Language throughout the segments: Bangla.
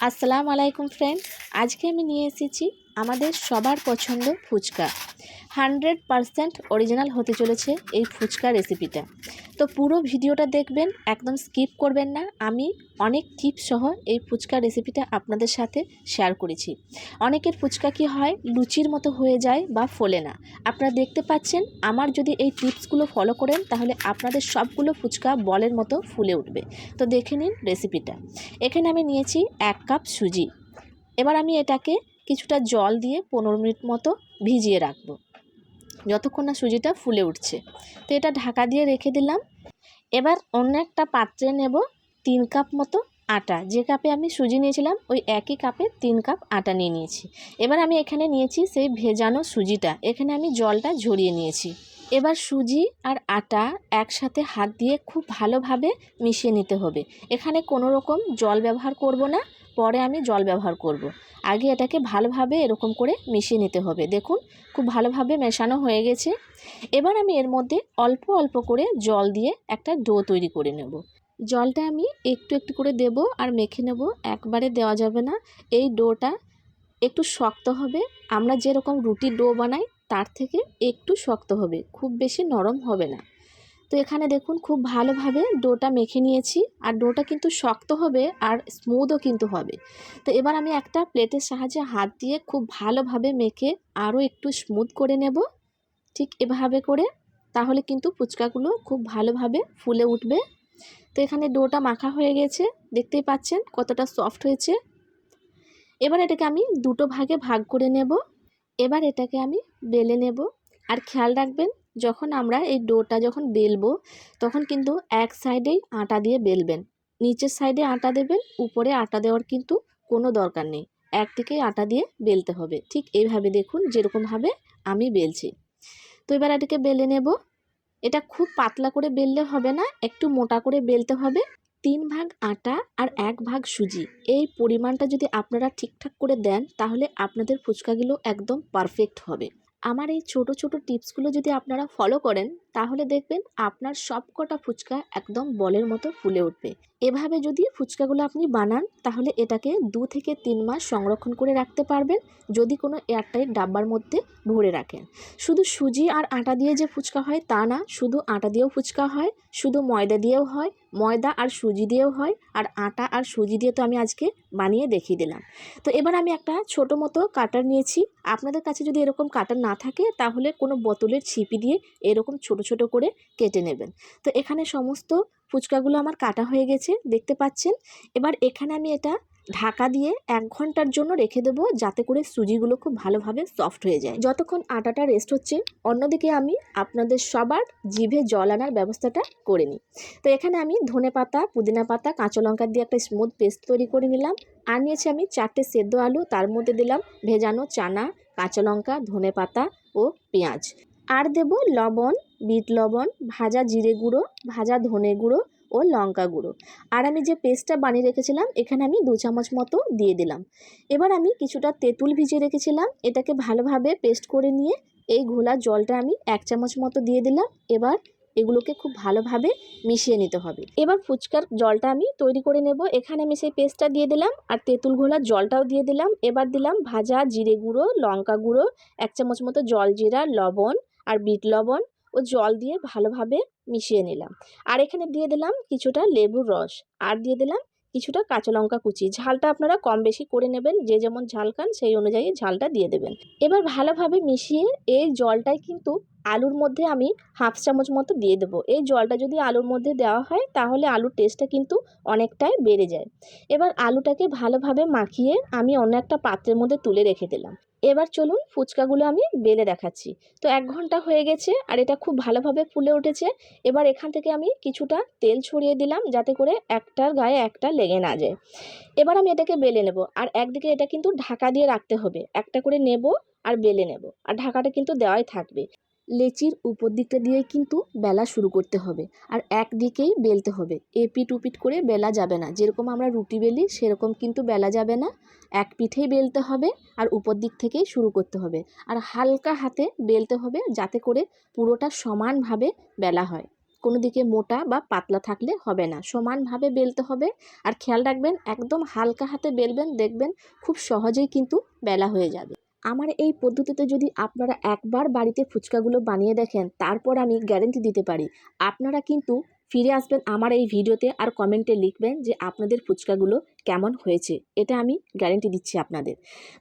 আসসালামু আলাইকুম ফ্রেন্ড, আজকে আমি নিয়ে এসেছি আমাদের সবার পছন্দ ফুচকা। 100% অরিজিনাল হতে চলেছে এই ফুচকা রেসিপিটা। তো পুরো ভিডিওটা দেখবেন, একদম স্কিপ করবেন না। আমি অনেক টিপস সহ এই ফুচকা রেসিপিটা আপনাদের সাথে শেয়ার করেছি। অনেকের ফুচকা কি হয়, লুচির মতো হয়ে যায় বা ফোলে না। আপনারা দেখতে পাচ্ছেন, আমার যদি এই টিপসগুলো ফলো করেন তাহলে আপনাদের সবগুলো ফুচকা বলের মতো ফুলে উঠবে। তো দেখে নিন রেসিপিটা। এখানে আমি নিয়েছি 1 কাপ সুজি। এবার আমি এটাকে কিছুটা জল দিয়ে 15 মিনিট মতো ভিজিয়ে রাখবো, যতক্ষণ না সুজিটা ফুলে উঠছে। তো এটা ঢাকা দিয়ে রেখে দিলাম। এবার অন্য একটা পাত্রে নেব 3 কাপ মতো আটা। যে কাপে আমি সুজি নিয়েছিলাম ওই একই কাপে 3 কাপ আটা নিয়ে নিয়েছি। এবার আমি এখানে নিয়েছি সেই ভেজানো সুজিটা, এখানে আমি জলটা ঝরিয়ে নিয়েছি। এবার সুজি আর আটা একসাথে হাত দিয়ে খুব ভালোভাবে মিশিয়ে নিতে হবে। এখানে কোনো রকম জল ব্যবহার করব না, পরে আমি জল ব্যবহার করব। আগে এটাকে ভালোভাবে এরকম করে মিশিয়ে নিতে হবে। দেখুন, খুব ভালোভাবে মেশানো হয়ে গেছে। এবার আমি এর মধ্যে অল্প অল্প করে জল দিয়ে একটা ডো তৈরি করে নেব। জলটা আমি একটু একটু করে দেব আর মেখে নেব, একবারে দেওয়া যাবে না। এই ডোটা একটু শক্ত হবে, আমরা যেরকম রুটির ডো বানাই তার থেকে একটু শক্ত হবে, খুব বেশি নরম হবে না। তো এখানে দেখুন খুব ভালোভাবে ডোটা মেখে নিয়েছি, আর ডোটা কিন্তু শক্ত হবে আর স্মুথও কিন্তু হবে। তো এবার আমি একটা প্লেটের সাহায্যে হাত দিয়ে খুব ভালোভাবে মেখে আরও একটু স্মুথ করে নেব, ঠিক এভাবে করে। তাহলে কিন্তু ফুচকাগুলো খুব ভালোভাবে ফুলে উঠবে। তো এখানে ডোটা মাখা হয়ে গেছে, দেখতেই পাচ্ছেন কতটা সফট হয়েছে। এবার এটাকে আমি দুটো ভাগে ভাগ করে নেব। এবার এটাকে আমি বেলে নেব। আর খেয়াল রাখবেন, যখন আমরা এই ডোটা যখন বেলবো তখন কিন্তু এক সাইডেই আটা দিয়ে বেলবেন। নিচের সাইডে আটা দেবেন, উপরে আটা দেওয়ার কিন্তু কোনো দরকার নেই। একদিকেই আটা দিয়ে বেলতে হবে, ঠিক এইভাবে দেখুন যেরকমভাবে আমি বেলছি। তো এবার এটাকে বেলে নেব। এটা খুব পাতলা করে বেললে হবে না, একটু মোটা করে বেলতে হবে। 3 ভাগ আটা আর 1 ভাগ সুজি, এই পরিমাণটা যদি আপনারা ঠিকঠাক করে দেন তাহলে আপনাদের ফুচকাগুলো একদম পারফেক্ট হবে। আমার এই ছোট ছোট টিপসগুলো যদি আপনারা ফলো করেন তাহলে দেখবেন আপনার সব কটা ফুচকা একদম বলের মতো ফুলে উঠবে। এভাবে যদি ফুচকাগুলো আপনি বানান তাহলে এটাকে 2 থেকে 3 মাস সংরক্ষণ করে রাখতে পারবেন, যদি কোনো এয়ারটাইট ডাব্বার মধ্যে ভরে রাখেন। শুধু সুজি আর আটা দিয়ে যে ফুচকা হয় তা না, শুধু আটা দিয়েও ফুচকা হয়, শুধু ময়দা দিয়েও হয়, ময়দা আর সুজি দিয়েও হয়, আর আটা আর সুজি দিয়ে তো আমি আজকে বানিয়ে দেখিয়ে দিলাম। তো এবার আমি একটা ছোটো মতো কাটার নিয়েছি। আপনাদের কাছে যদি এরকম কাটার না থাকে তাহলে কোনো বোতলের ছিপি দিয়ে এরকম ছোট ছোট করে কেটে নেবেন। তো এখানে সমস্ত ফুচকাগুলো আমার কাটা হয়ে গেছে, দেখতে পাচ্ছেন। এবার এখানে আমি এটা ঢাকা দিয়ে 1 ঘন্টার জন্য রেখে দেবো, যাতে করে সুজিগুলো খুব ভালোভাবে সফট হয়ে যায়। যতক্ষণ আটাটা রেস্ট হচ্ছে, অন্যদিকে আমি আপনাদের সবার জিভে জল আনার ব্যবস্থাটা করে নিই। তো এখানে আমি ধনেপাতা, পুদিনা পাতা, কাঁচা লঙ্কা দিয়ে একটা স্মুথ পেস্ট তৈরি করে নিলাম। আর নিয়েছি আমি 4টে সেদ্ধ আলু, তার মধ্যে দিলাম ভেজানো চানা, কাঁচা লঙ্কা, ধনেপাতা ও পেঁয়াজ। আর দেব লবণ, বিট লবণ, ভাজা জিরে গুঁড়ো, ভাজা ধনে গুঁড়ো ও লঙ্কা গুঁড়ো। আর আমি যে পেস্টটা বানিয়ে রেখেছিলাম এখানে আমি 2 চামচ মতো দিয়ে দিলাম। এবার আমি কিছুটা তেঁতুল ভিজিয়ে রেখেছিলাম, এটাকে ভালোভাবে পেস্ট করে নিয়ে এই ঘোলা জলটা আমি 1 চামচ মতো দিয়ে দিলাম। এবার এগুলোকে খুব ভালোভাবে মিশিয়ে নিতে হবে। এবার ফুচকার জলটা আমি তৈরি করে নেব। এখানে আমি সেই পেস্টটা দিয়ে দিলাম আর তেঁতুল ঘোলার জলটাও দিয়ে দিলাম। এবার দিলাম ভাজা জিরে গুঁড়ো, লঙ্কা গুঁড়ো, 1 চামচ মতো জল জিরা, লবণ আর বিট লবণ ও জল দিয়ে ভালোভাবে মিশিয়ে নিলাম। আর এখানে দিয়ে দিলাম কিছুটা লেবুর রস, আর দিয়ে দিলাম কিছুটা কাঁচা লঙ্কা কুচি। ঝালটা আপনারা কম বেশি করে নেবেন, যে যেমন ঝাল খান সেই অনুযায়ী ঝালটা দিয়ে দেবেন। এবার ভালোভাবে মিশিয়ে এই জলটাই কিন্তু আলুর মধ্যে আমি 1/2 চামচ মতো দিয়ে দেবো। এই জলটা যদি আলুর মধ্যে দেওয়া হয় তাহলে আলুর টেস্টটা কিন্তু অনেকটাই বেড়ে যায়। এবার আলুটাকে ভালোভাবে মাখিয়ে আমি অন্য একটা পাত্রের মধ্যে তুলে রেখে দিলাম। এবার চলুন ফুচকাগুলো আমি বেলে দেখাচ্ছি। তো 1 ঘন্টা হয়ে গেছে আর এটা খুব ভালোভাবে ফুলে উঠেছে। এবার এখান থেকে আমি কিছুটা তেল ছড়িয়ে দিলাম, যাতে করে একটার গায়ে একটা লেগে না যায়। এবার আমি এটাকে বেলে নেব, আর একদিকে এটা কিন্তু ঢাকা দিয়ে রাখতে হবে। একটা করে নেব আর বেলে নেব, আর ঢাকাটা কিন্তু দেওয়াই থাকবে। লেচির উপর দিকটা দিয়ে কিন্তু বেলা শুরু করতে হবে, আর একদিকেই বেলতে হবে। এপিট উপিট করে বেলা যাবে না, যেরকম আমরা রুটি বেলি সেরকম কিন্তু বেলা যাবে না। এক পিঠেই বেলতে হবে আর উপর দিক থেকেই শুরু করতে হবে, আর হালকা হাতে বেলতে হবে যাতে করে পুরোটা সমানভাবে বেলা হয়। কোনো দিকে মোটা বা পাতলা থাকলে হবে না, সমানভাবে বেলতে হবে। আর খেয়াল রাখবেন একদম হালকা হাতে বেলবেন, দেখবেন খুব সহজেই কিন্তু বেলা হয়ে যাবে। আমার এই পদ্ধতিতে যদি আপনারা একবার বাড়িতে ফুচকাগুলো বানিয়ে দেখেন, তারপর আমি গ্যারেন্টি দিতে পারি আপনারা কিন্তু ফিরে আসবেন আমার এই ভিডিওতে আর কমেন্টে লিখবেন যে আপনাদের ফুচকাগুলো কেমন হয়েছে। এটা আমি গ্যারেন্টি দিচ্ছি আপনাদের।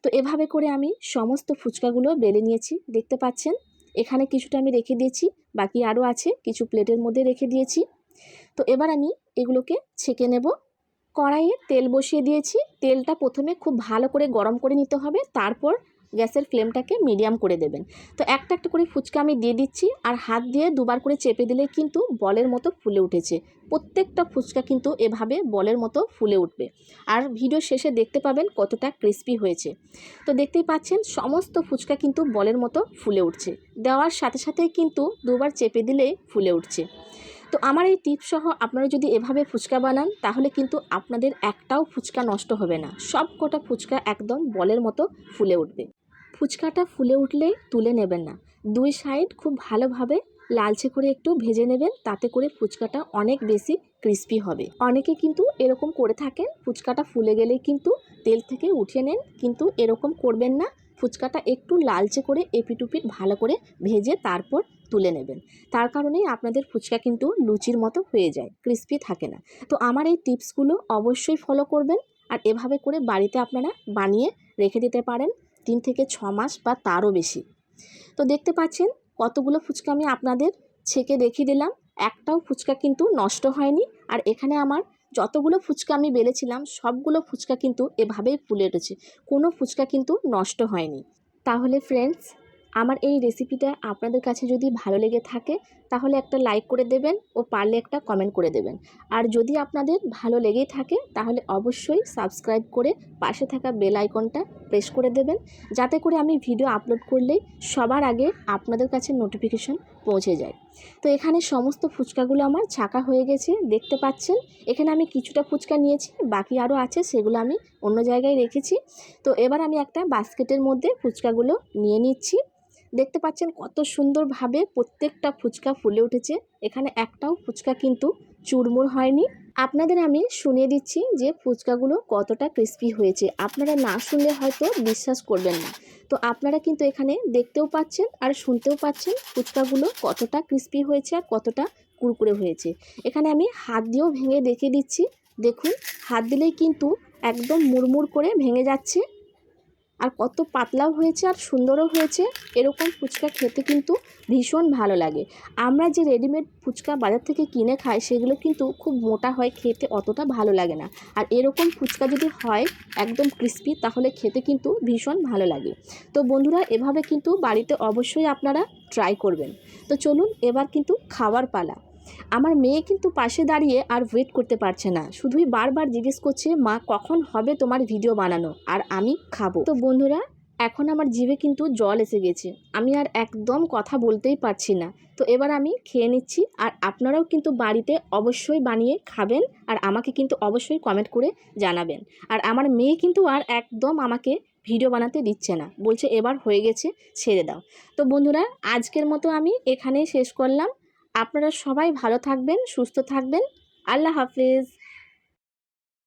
তো এভাবে করে আমি সমস্ত ফুচকাগুলো বেলে নিয়েছি, দেখতে পাচ্ছেন। এখানে কিছুটা আমি রেখে দিয়েছি, বাকি আরও আছে, কিছু প্লেটের মধ্যে রেখে দিয়েছি। তো এবার আমি এগুলোকে ছেঁকে নেব। কড়াইয়ে তেল বসিয়ে দিয়েছি। তেলটা প্রথমে খুব ভালো করে গরম করে নিতে হবে, তারপর গ্যাসের ফ্লেমটাকে মিডিয়াম করে দেবেন। তো একটা একটা করে ফুচকা আমি দিয়ে দিচ্ছি, আর হাত দিয়ে দুবার করে চেপে দিলে কিন্তু বলের মতো ফুলে উঠেছে। প্রত্যেকটা ফুচকা কিন্তু এভাবে বলের মতো ফুলে উঠবে, আর ভিডিও শেষে দেখতে পাবেন কতটা ক্রিস্পি হয়েছে। তো দেখতেই পাচ্ছেন সমস্ত ফুচকা কিন্তু বলের মতো ফুলে উঠছে, দেওয়ার সাথে সাথেই কিন্তু দুবার চেপে দিলে ফুলে উঠছে। তো আমার এই টিপস সহ আপনারা যদি এভাবে ফুচকা বানান, তাহলে কিন্তু আপনাদের একটাও ফুচকা নষ্ট হবে না, সব কটা ফুচকা একদম বলের মতো ফুলে উঠবে। ফুচকাটা ফুলে উঠলে তুলে নেবেন না, দুই সাইড খুব ভালোভাবে লালচে করে একটু ভেজে নেবেন, তাতে করে ফুচকাটা অনেক বেশি ক্রিস্পি হবে। অনেকে কিন্তু এরকম করে থাকেন, ফুচকাটা ফুলে গেলেই কিন্তু তেল থেকে উঠিয়ে নেন, কিন্তু এরকম করবেন না। ফুচকাটা একটু লালচে করে এপিটুপিট ভালো করে ভেজে তারপর তুলে নেবেন, তার কারণেই আপনাদের ফুচকা কিন্তু লুচির মতো হয়ে যায়, ক্রিস্পি থাকে না। তো আমার এই টিপসগুলো অবশ্যই ফলো করবেন, আর এভাবে করে বাড়িতে আপনারা বানিয়ে রেখে দিতে পারেন 3 থেকে 6 মাস বা তারও বেশি। তো দেখতে পাচ্ছেন কতগুলো ফুচকা আমি আপনাদের ছেঁকে দেখিয়ে দিলাম, একটাও ফুচকা কিন্তু নষ্ট হয়নি। আর এখানে আমার যতগুলো ফুচকা আমি বেলেছিলাম সবগুলো ফুচকা কিন্তু এভাবেই ফুলে উঠেছে, কোনো ফুচকা কিন্তু নষ্ট হয়নি। তাহলে ফ্রেন্ডস, আমার এই রেসিপিটা আপনাদের কাছে যদি ভালো লেগে থাকে, তাহলে একটা লাইক করে দেবেন ও পারলে একটা কমেন্ট করে দেবেন। আর যদি আপনাদের ভালো লেগেই থাকে, তাহলে অবশ্যই সাবস্ক্রাইব করে পাশে থাকা বেল আইকনটা প্রেস করে দেবেন, যাতে করে আমি ভিডিও আপলোড করলেই সবার আগে আপনাদের কাছে নোটিফিকেশন পৌঁছে যায়। তো এখানে সমস্ত ফুচকাগুলো আমার ছাকা হয়ে গেছে, দেখতে পাচ্ছেন। এখানে আমি কিছুটা ফুচকা নিয়েছি, বাকি আরও আছে, সেগুলো আমি অন্য জায়গায় রেখেছি। তো এবার আমি একটা বাস্কেটের মধ্যে ফুচকাগুলো নিয়ে নিচ্ছি। দেখতে পাচ্ছেন কত সুন্দরভাবে প্রত্যেকটা ফুচকা ফুলে উঠেছে, এখানে একটাও ফুচকা কিন্তু চুরমুর হয়নি। আপনাদের আমি শুনিয়ে দিচ্ছি যে ফুচকাগুলো কতটা ক্রিস্পি হয়েছে, আপনারা না শুনলে হয়তো বিশ্বাস করবেন না। তো আপনারা কিন্তু এখানে দেখতেও পাচ্ছেন আর শুনতেও পাচ্ছেন ফুচকাগুলো কতটা ক্রিস্পি হয়েছে আর কতটা কুরকুরে হয়েছে। এখানে আমি হাত দিয়েও ভেঙে দেখিয়ে দিচ্ছি, দেখুন হাত দিলেই কিন্তু একদম মুড়মুড় করে ভেঙে যাচ্ছে, আর কত পাতলাও হয়েছে আর সুন্দরও হয়েছে। এরকম ফুচকা খেতে কিন্তু ভীষণ ভালো লাগে। আমরা যে রেডিমেড ফুচকা বাজার থেকে কিনে খাই, সেগুলো কিন্তু খুব মোটা হয়, খেতে অতটা ভালো লাগে না। আর এরকম ফুচকা যদি হয় একদম ক্রিস্পি, তাহলে খেতে কিন্তু ভীষণ ভালো লাগে। তো বন্ধুরা, এভাবে কিন্তু বাড়িতে অবশ্যই আপনারা ট্রাই করবেন। তো চলুন, এবার কিন্তু খাওয়ার পালা। আমার মেয়ে কিন্তু পাশে দাঁড়িয়ে আর ওয়েট করতে পারছে না, শুধুই বারবার জিজ্ঞেস করছে, মা কখন হবে তোমার ভিডিও বানানো আর আমি খাবো। তো বন্ধুরা, এখন আমার জিভে কিন্তু জল এসে গেছে, আমি আর একদম কথা বলতেই পারছি না। তো এবার আমি খেয়ে নিচ্ছি, আর আপনারাও কিন্তু বাড়িতে অবশ্যই বানিয়ে খাবেন, আর আমাকে কিন্তু অবশ্যই কমেন্ট করে জানাবেন। আর আমার মেয়ে কিন্তু আর একদম আমাকে ভিডিও বানাতে দিচ্ছে না, বলছে এবার হয়ে গেছে, ছেড়ে দাও। তো বন্ধুরা, আজকের মতো আমি এখানেই শেষ করলাম। আপনারা সবাই ভালো থাকবেন, সুস্থ থাকবেন। আল্লাহ হাফেজ।